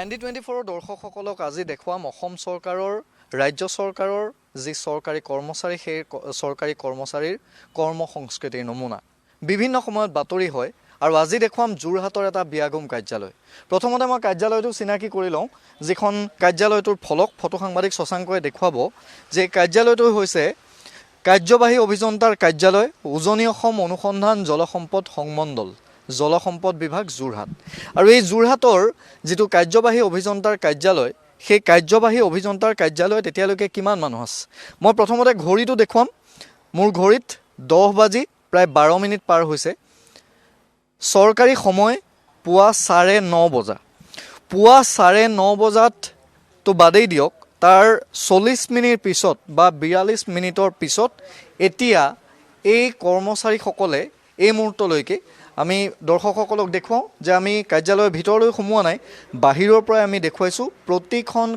ND24 দৰ্শকসকলক আজি দেখুৱাম অসম চৰকাৰৰ ৰাজ্য চৰকাৰৰ যি চৰকাৰী কৰ্মচাৰী সেই চৰকাৰী কৰ্মচাৰীৰ কৰ্ম সংস্কৃতিৰ নমুনা বিভিন্ন সময়ত বাতৰি হয় আৰু আজি দেখুৱাম যোৰহাটৰ এটা বিয়াগম কাৰ্যালয়। প্ৰথমতে মই কাৰ্যালয়টো চিনাকি কৰি লওঁ, যিখন কাৰ্যালয়টোৰ ফলক ফটো সাংবাদিক শশাংকই দেখুৱাব যে কাৰ্যালয়টো হৈছে কাৰ্যবাহী অভিযন্তাৰ কাৰ্যালয়, উজনি অসম অনুসন্ধান জলসম্পদ সংমণ্ডল, জলসম্পদ বিভাগ যোৰহাট। আৰু এই যোৰহাটৰ যিটো কাৰ্যবাহী অভিযন্তাৰ কাৰ্যালয়, সেই কাৰ্যবাহী অভিযন্তাৰ কাৰ্যালয়ত এতিয়ালৈকে কিমান মানুহ আছে মই প্ৰথমতে ঘড়ীটো দেখুৱাম। মোৰ ঘড়ীত 10 বাজি প্ৰায় 12 মিনিট পাৰ হৈছে। চৰকাৰী সময় পুৱা 9:30 বজা। পুৱা 9:30 বজাত তো বাদেই দিয়ক, তাৰ 40 মিনিট পিছত বা 42 মিনিটৰ পিছত এতিয়া এই কৰ্মচাৰীসকলে এই মুহূৰ্তলৈকে আমি দৰ্শকসকলক দেখুৱাওঁ যে আমি কাৰ্যালয়ৰ ভিতৰলৈ সোমোৱা নাই, বাহিৰৰ পৰাই আমি দেখুৱাইছোঁ প্ৰতিখন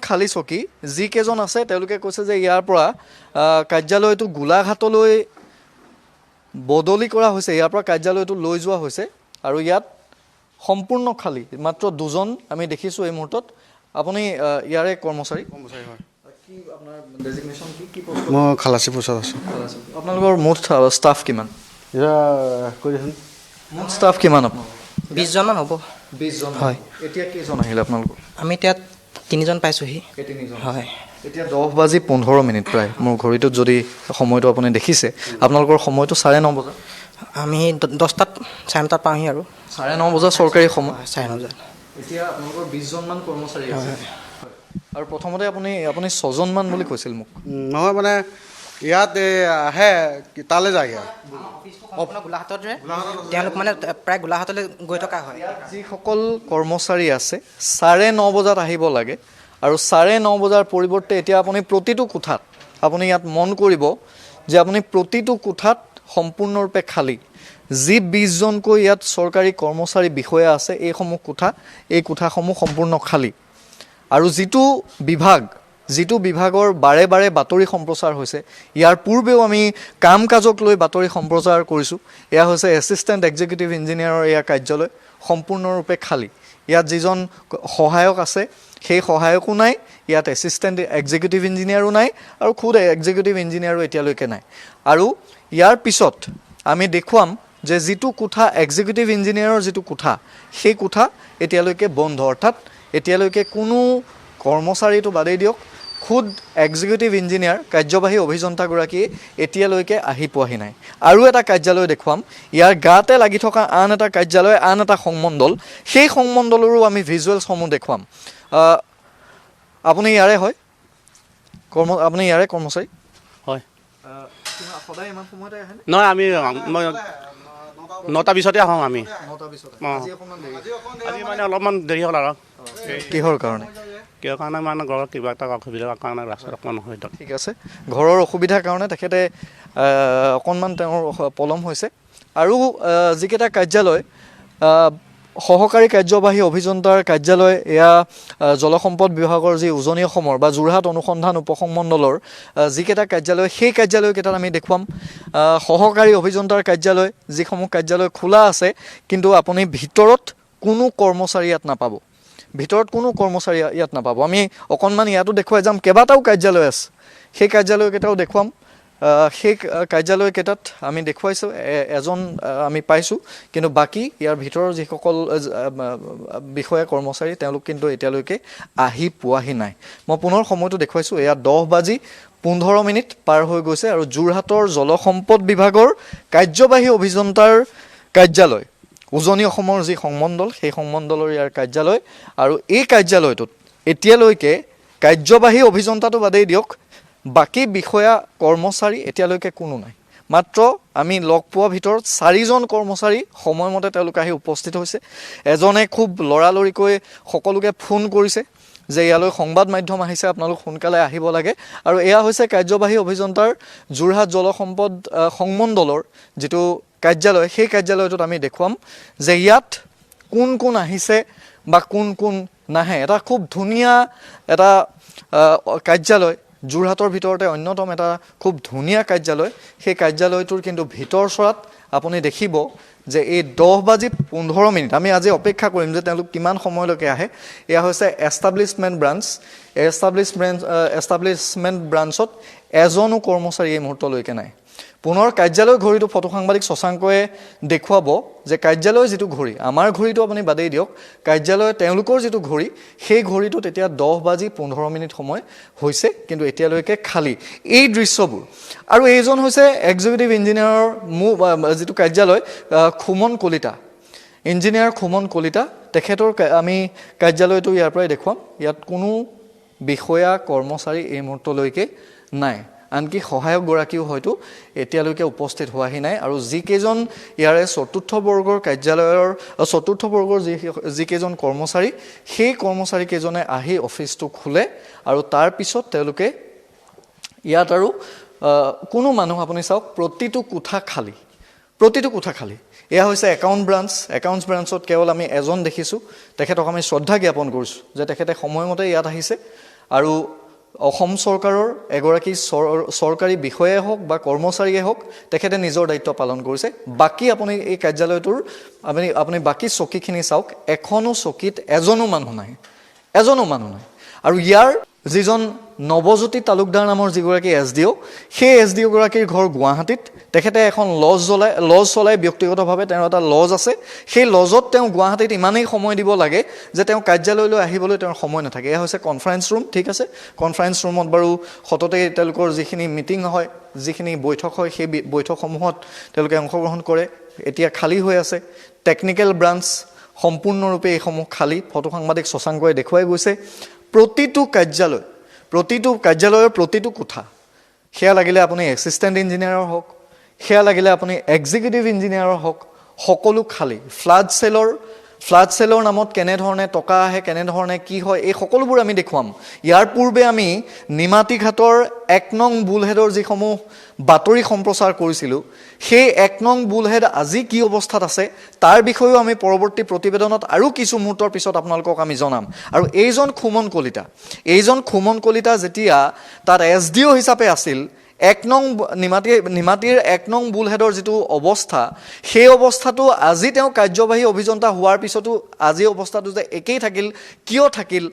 খালী চকী যিকেইজন আছে তেওঁলোকে কৈছে যে ইয়াৰ পৰা কাৰ্যালয়টো গোলাঘাটলৈ বদলি কৰা হৈছে, ইয়াৰ পৰা কাৰ্যালয়টো লৈ যোৱা হৈছে আৰু ইয়াত সম্পূৰ্ণ খালী, মাত্ৰ 2জন আমি দেখিছোঁ এই মুহূৰ্তত। আপুনি ইয়াৰে কৰ্মচাৰী হয়? কি আপোনাৰ ডেজিগনেশ্যন কি পোষ্ট? মই খালাচী পোষ্টত আছোঁ। আপোনালোকৰ মুঠ ষ্টাফ কিমান? মুঠ ষ্টাফ কিমান আপোনাৰ? 20 জনমান হ'ব। 20 জন হয়। এতিয়া কেইজন আহিলে আপোনালোকৰ? আমি এতিয়া 3 জন পাইছোঁহি। 3জন হয়। এতিয়া 10 বাজি 15 মিনিট প্ৰায় মোৰ ঘড়ীটোত যদি সময়টো আপুনি দেখিছে, আপোনালোকৰ সময়টো 9:30 বজা। আমি 10টাত 9:30 পাওঁহি আৰু 9:30 বজা চৰকাৰী সময়। 9:30 বজাত। এতিয়া আপোনালোকৰ 20 জনমান কৰ্মচাৰী আছে আৰু প্ৰথমতে আপুনি 6জনমান বুলি কৈছিল মোক। নহয় মানে ইয়াত আহে তালৈ যায় গোলাঘাটতে তেওঁলোক মানে প্ৰায় গোলাঘাটলৈ গৈ থকা হয়। ইয়াত যিসকল কৰ্মচাৰী আছে 9:30 বজাত আহিব লাগে আৰু 9:30 বজাৰ পৰিৱৰ্তে এতিয়া আপুনি প্ৰতিটো কোঠাত আপুনি ইয়াত মন কৰিব যে আপুনি প্ৰতিটো কোঠাত সম্পূৰ্ণৰূপে খালী। যি 20 জনকৈ ইয়াত চৰকাৰী কৰ্মচাৰী বিষয়া আছে এই কোঠাসমূহ সম্পূৰ্ণ খালী। আৰু যিটো বিভাগৰ বাৰে বাৰে বাতৰি সম্প্ৰচাৰ হৈছে, ইয়াৰ পূৰ্বেও আমি কাম কাজক লৈ বাতৰি সম্প্ৰচাৰ কৰিছোঁ, এয়া হৈছে এছিষ্টেণ্ট এক্সিকিউটিভ ইঞ্জিনিয়াৰৰ এয়া কাৰ্যালয় সম্পূৰ্ণৰূপে খালী। ইয়াত যিজন সহায়ক আছে সেই সহায়কো নাই, ইয়াত এছিষ্টেণ্ট এক্সিকিউটিভ ইঞ্জিনিয়াৰো নাই আৰু খুদ এক্সিকিউটিভ ইঞ্জিনিয়াৰো এতিয়ালৈকে নাই। আৰু ইয়াৰ পিছত আমি দেখুৱাম যে যিটো কোঠা এক্সিকিউটিভ ইঞ্জিনিয়াৰৰ যিটো কোঠা, সেই কোঠা এতিয়ালৈকে বন্ধ, অৰ্থাৎ এতিয়ালৈকে কোনো কৰ্মচাৰীটো বাদেই দিয়ক, খুদ এক্সিকিউটিভ ইঞ্জিনিয়াৰ কাৰ্যবাহী অভিযন্তাগৰাকীয়ে এতিয়ালৈকে আহি পোৱাহি নাই। আৰু এটা কাৰ্যালয় দেখুৱাম, ইয়াৰ গাতে লাগি থকা আন এটা কাৰ্যালয়, আন এটা সংমণ্ডল, সেই সংমণ্ডলৰো আমি ভিজুৱেলছসমূহ দেখুৱাম। আপুনি ইয়াৰে হয় আপুনি ইয়াৰে কৰ্মচাৰী হয়? সদায় ইমান সময়তে আহে? নহয়, আমি 9টা 20তে আহোঁ আমি। 9টা 20। আজি মানে অলপমান দেৰি হ'ল আৰু। কিহৰ কাৰণে? কিহৰ কাৰণে মানে ঘৰত কিবা এটা অসুবিধাৰ কাৰণে ৰাস্তাত অকণমান হয়। ঠিক আছে, ঘৰৰ অসুবিধাৰ কাৰণে তেখেতে অকণমান তেওঁৰ পলম হৈছে। আৰু যিকেইটা কাৰ্যালয় সহকাৰী কাৰ্যবাহী অভিযন্তাৰ কাৰ্যালয়, এয়া জলসম্পদ বিভাগৰ যি উজনি অসমৰ বা যোৰহাট অনুসন্ধান উপসংমণ্ডলৰ যিকেইটা কাৰ্যালয়, সেই কাৰ্যালয়কেইটাত আমি দেখুৱাম সহকাৰী অভিযন্তাৰ কাৰ্যালয়, যিসমূহ কাৰ্যালয় খোলা আছে কিন্তু আপুনি ভিতৰত কোনো কৰ্মচাৰী ইয়াত নাপাব। আমি অকণমান ইয়াতো দেখুৱাই যাম, কেইবাটাও কাৰ্যালয় আছে, সেই কাৰ্যালয়কেইটাও দেখুৱাম। সেই কাৰ্যালয়কেইটাত আমি দেখুৱাইছোঁ, এজন আমি পাইছোঁ, কিন্তু বাকী ইয়াৰ ভিতৰৰ যিসকল বিষয়া কৰ্মচাৰী তেওঁলোক কিন্তু এতিয়ালৈকে আহি পোৱাহি নাই। মই পুনৰ সময়টো দেখুৱাইছোঁ, এয়া 10 বাজি 15 মিনিট পাৰ হৈ গৈছে আৰু যোৰহাটৰ জলসম্পদ বিভাগৰ কাৰ্যবাহী অভিযন্তাৰ কাৰ্যালয়, উজনি অসমৰ যি সংমণ্ডল, সেই সংমণ্ডলৰ ইয়াৰ কাৰ্যালয়। আৰু এই কাৰ্যালয়টোত এতিয়ালৈকে কাৰ্যবাহী অভিযন্তাটো বাদেই দিয়ক, বাকী বিষয়া কৰ্মচাৰী এতিয়ালৈকে কোনো নাই। মাত্ৰ আমি লগ পোৱা ভিতৰত 4জন কৰ্মচাৰী সময়মতে তেওঁলোক আহি উপস্থিত হৈছে। এজনে খুব লৰালৰিকৈ সকলোকে ফোন কৰিছে যে ইয়ালৈ সংবাদ মাধ্যম আহিছে, আপোনালোক সোনকালে আহিব লাগে। আৰু এয়া হৈছে কাৰ্যবাহী অভিযন্তাৰ যোৰহাট জলসম্পদ সংমণ্ডলৰ যিটো কাৰ্যালয়, সেই কাৰ্যালয়টোত আমি দেখুৱাম যে ইয়াত কোন কোন আহিছে বা কোন কোন নাহে। এটা খুব ধুনীয়া এটা কাৰ্যালয়, যোৰহাটৰ ভিতৰতে অন্যতম এটা খুব ধুনীয়া কাৰ্যালয়। সেই কাৰ্যালয়টোৰ কিন্তু ভিতৰ চৰাত আপুনি দেখিব যে এই 10:15 আমি আজি অপেক্ষা কৰিম যে তেওঁলোক কিমান সময়লৈকে আহে এয়া হৈছে এষ্টাব্লিছমেণ্ট ব্ৰাঞ্চ এষ্টাব্লিছমেণ্ট ব্ৰাঞ্চত এজনো কৰ্মচাৰী এই মুহূৰ্তলৈকে নাই পুনৰ কাৰ্যালয় ঘড়ীটো ফটো সাংবাদিক শশাংকয়ে দেখুৱাব যে কাৰ্যালয় যিটো ঘড়ী আমাৰ ঘড়ীটো আপুনি বাদেই দিয়ক কাৰ্যালয় তেওঁলোকৰ যিটো ঘড়ী সেই ঘড়ীটো তেতিয়া 10:15 সময় হৈছে কিন্তু এতিয়ালৈকে খালী এই দৃশ্যবোৰ আৰু এইজন হৈছে এক্সিকিউটিভ ইঞ্জিনিয়াৰৰ যিটো কাৰ্যালয় খুমন কলিতা ইঞ্জিনিয়াৰ খুমন কলিতা তেখেতৰ আমি কাৰ্যালয়টো ইয়াৰ পৰাই দেখুৱাম ইয়াত কোনো বিষয়া কৰ্মচাৰী এই মুহূৰ্তলৈকে নাই আনকি সহায়কগৰাকীও হয়তো এতিয়ালৈকে উপস্থিত হোৱাহি নাই আৰু যিকেইজন ইয়াৰে চতুৰ্থ বৰ্গৰ কাৰ্যালয়ৰ চতুৰ্থ বৰ্গৰ যিকেইজন কৰ্মচাৰী সেই কৰ্মচাৰী কেইজনে আহি অফিচটো খোলে আৰু তাৰ পিছত তেওঁলোকে ইয়াত আৰু কোনো মানুহ আপুনি চাওক প্ৰতিটো কোঠা খালী এয়া হৈছে একাউণ্টছ ব্ৰাঞ্চত কেৱল আমি এজন দেখিছোঁ তেখেতক আমি শ্ৰদ্ধা জ্ঞাপন কৰিছোঁ যে তেখেতে সময়মতে ইয়াত আহিছে আৰু অসম চৰকাৰৰ এগৰাকী চৰকাৰী বিষয়াই হওক বা কৰ্মচাৰীয়ে হওক তেখেতে নিজৰ দায়িত্ব পালন কৰিছে বাকী আপুনি এই কাৰ্যালয়টোৰ আপুনি বাকী চকীখিনি চাওক এখনো চকীত এজনো মানুহ নাই আৰু ইয়াৰ যিজন নৱজ্যোতি তালুকদাৰ নামৰ যিগৰাকী SDO সেই SDO গৰাকীৰ ঘৰ গুৱাহাটীত তেখেতে এখন লজ চলাই ব্যক্তিগতভাৱে তেওঁৰ এটা লজ আছে সেই লজত তেওঁ গুৱাহাটীত ইমানেই সময় দিব লাগে যে তেওঁ কাৰ্যালয়লৈ আহিবলৈ তেওঁৰ সময় নাথাকে এয়া হৈছে কনফাৰেন্স ৰুম ঠিক আছে কনফাৰেন্স ৰুমত বাৰু সততে তেওঁলোকৰ যিখিনি মিটিং হয় যিখিনি বৈঠক হয় সেই বৈঠকসমূহত তেওঁলোকে অংশগ্ৰহণ কৰে এতিয়া খালী হৈ আছে টেকনিক্যাল ব্ৰাঞ্চ সম্পূৰ্ণৰূপে এইসমূহ খালী ফটো সাংবাদিক শশাংকয়ে দেখুৱাই গৈছে প্ৰতিটো কাৰ্যালয়ৰ প্ৰতিটো কোঠা সেয়া লাগিলে আপুনি এছিষ্টেণ্ট ইঞ্জিনিয়াৰৰ হওক সেয়া লাগিলে আপুনি এক্সিকিউটিভ ইঞ্জিনিয়াৰৰ হওক সকলো খালী ফ্লাড চেলৰ নামত কেনেধৰণে টকা আহে কেনেধৰণে কি হয় এই সকলোবোৰ আমি দেখুৱাম ইয়াৰ পূৰ্বে আমি নিমাতী ঘাটৰ 1 নং বুলহেডৰ যিসমূহ বাতৰি সম্প্ৰচাৰ কৰিছিলোঁ সেই 1 নং বুলহেড আজি কি অৱস্থাত আছে তাৰ বিষয়েও আমি পৰৱৰ্তী প্ৰতিবেদনত আৰু কিছু মুহূৰ্তৰ পিছত আপোনালোকক আমি জনাম আৰু এইজন খুমন কলিতা যেতিয়া তাত SDO হিচাপে আছিল 1 নং নিমাতীৰ 1 নং বুলহেডৰ যিটো অৱস্থা সেই অৱস্থাটো আজি তেওঁ কাৰ্যবাহী অভিযন্তা হোৱাৰ পিছতো আজি অৱস্থাটো যে একেই কিয় থাকিল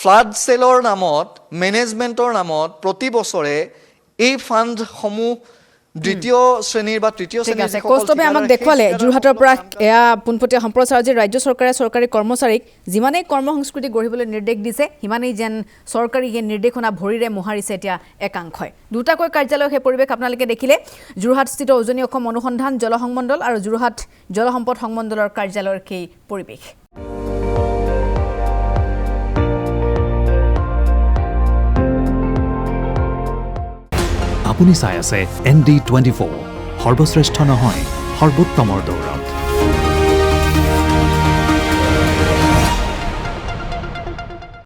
ফ্লাড চেলৰ নামত মেনেজমেণ্টৰ নামত প্ৰতি বছৰে এই ফাণ্ডসমূহ দ্বিতীয় শ্ৰেণীৰ বা তৃতীয় শ্ৰেণীৰ কৌস্তৱে আমাক দেখুৱালে যোৰহাটৰ পৰা এয়া পোনপটীয়া সম্প্ৰচাৰ যে ৰাজ্য চৰকাৰে চৰকাৰী কৰ্মচাৰীক যিমানেই কৰ্ম সংস্কৃতি গঢ়িবলৈ নিৰ্দেশ দিছে সিমানেই যেন চৰকাৰী এই নিৰ্দেশনা ভৰিৰে মোহাৰিছে এতিয়া একাংশই দুটাকৈ কাৰ্যালয় সেই পৰিৱেশ আপোনালোকে দেখিলে যোৰহাটস্থিত উজনি অসম অনুসন্ধান জলসংমণ্ডল আৰু যোৰহাট জলসম্পদ সংমণ্ডলৰ কাৰ্যালয়ৰ সেই পৰিৱেশ আপুনি চাই আছে ND24 সৰ্বশ্ৰেষ্ঠ নহয় সৰ্বোত্তমৰ দৌৰত